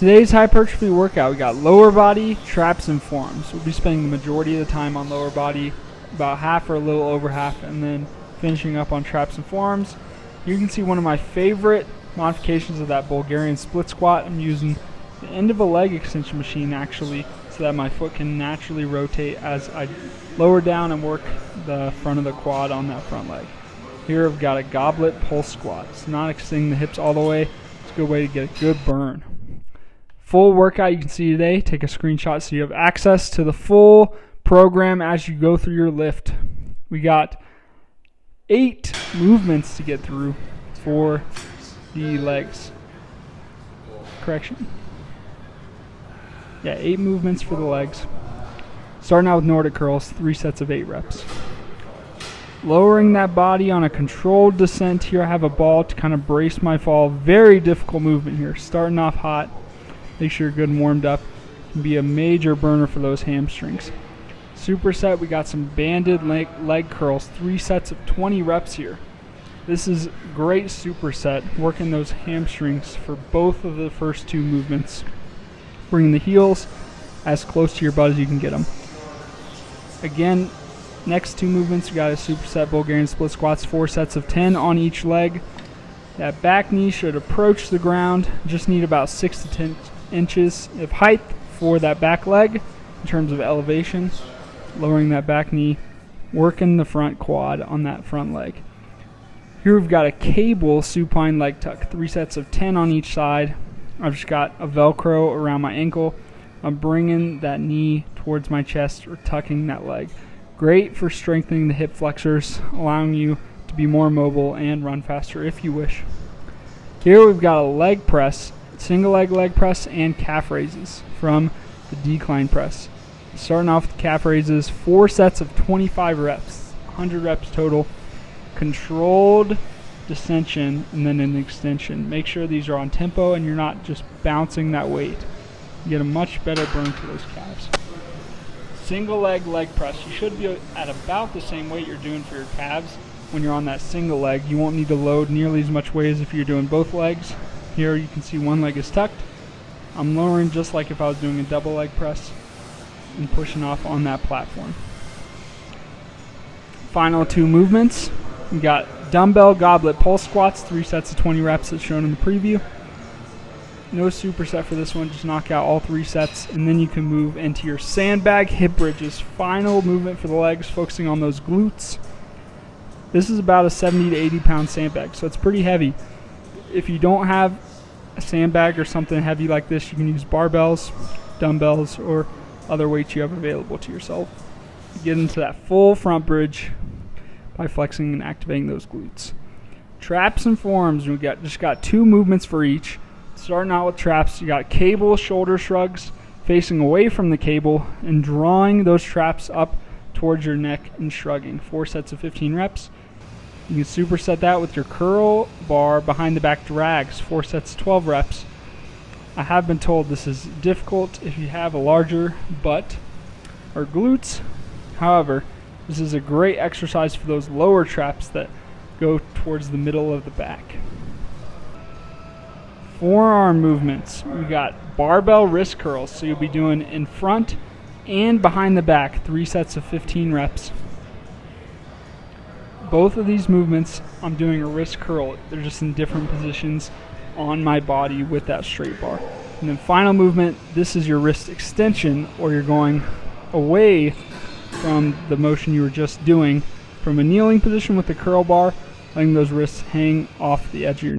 Today's hypertrophy workout, we got lower body, traps, and forearms. We'll be spending the majority of the time on lower body, about half or a little over half, and then finishing up on traps and forearms. You can see one of my favorite modifications of that Bulgarian split squat. I'm using the end of a leg extension machine actually, so that my foot can naturally rotate as I lower down and work the front of the quad on that front leg. Here I've got a goblet pulse squat. It's not extending the hips all the way. It's a good way to get a good burn. Full workout you can see today. Take a screenshot so you have access to the full program as you go through your lift. We got 8 movements to get through for the legs. Correction. Yeah, 8 movements for the legs. Starting out with Nordic curls, 3 sets of 8 reps. Lowering that body on a controlled descent here. I have a ball to kind of brace my fall. Very difficult movement here. Starting off hot. Make sure you're good and warmed up. Can be a major burner for those hamstrings. Superset, we got some banded leg curls. 3 sets of 20 reps here. This is great superset, working those hamstrings for both of the first 2 movements. Bring the heels as close to your butt as you can get them. Again, next 2 movements, we got a superset Bulgarian split squats, 4 sets of 10 on each leg. That back knee should approach the ground. Just need about 6 to 10 inches of height for that back leg in terms of elevation. Lowering that back knee, working the front quad on that front leg. Here we've got a cable supine leg tuck, 3 sets of 10 on each side. I've just got a Velcro around my ankle. I'm bringing that knee towards my chest or tucking that leg. Great for strengthening the hip flexors, allowing you to be more mobile and run faster if you wish. Here we've got a leg press, single leg press, and calf raises from the decline press. Starting off with calf raises, 4 sets of 25 reps, 100 reps total. Controlled descension and then an extension. Make sure these are on tempo and you're not just bouncing that weight. You get a much better burn for those calves. Single leg press. You should be at about the same weight you're doing for your calves when you're on that single leg. You won't need to load nearly as much weight as if you're doing both legs. Here you can see one leg is tucked. I'm lowering just like if I was doing a double leg press and pushing off on that platform. Final 2 movements. We got dumbbell goblet pulse squats, 3 sets of 20 reps as shown in the preview. No superset for this one, just knock out all 3 sets, and then you can move into your sandbag hip bridges. Final movement for the legs, focusing on those glutes. This is about a 70 to 80 pound sandbag, so it's pretty heavy. If you don't have a sandbag or something heavy like this, you can use barbells, dumbbells, or other weights you have available to yourself. Get into that full front bridge by flexing and activating those glutes. Traps and forearms, we just got 2 movements for each. Starting out with traps, you got cable shoulder shrugs, facing away from the cable and drawing those traps up towards your neck and shrugging. 4 sets of 15 reps. You can superset that with your curl bar behind the back drags, 4 sets of 12 reps. I have been told this is difficult if you have a larger butt or glutes. However, this is a great exercise for those lower traps that go towards the middle of the back. Forearm movements. We got barbell wrist curls, so you'll be doing in front and behind the back, 3 sets of 15 reps. Both of these movements, I'm doing a wrist curl. They're just in different positions on my body with that straight bar. And then final movement, this is your wrist extension, or you're going away from the motion you were just doing from a kneeling position with the curl bar, letting those wrists hang off the edge of your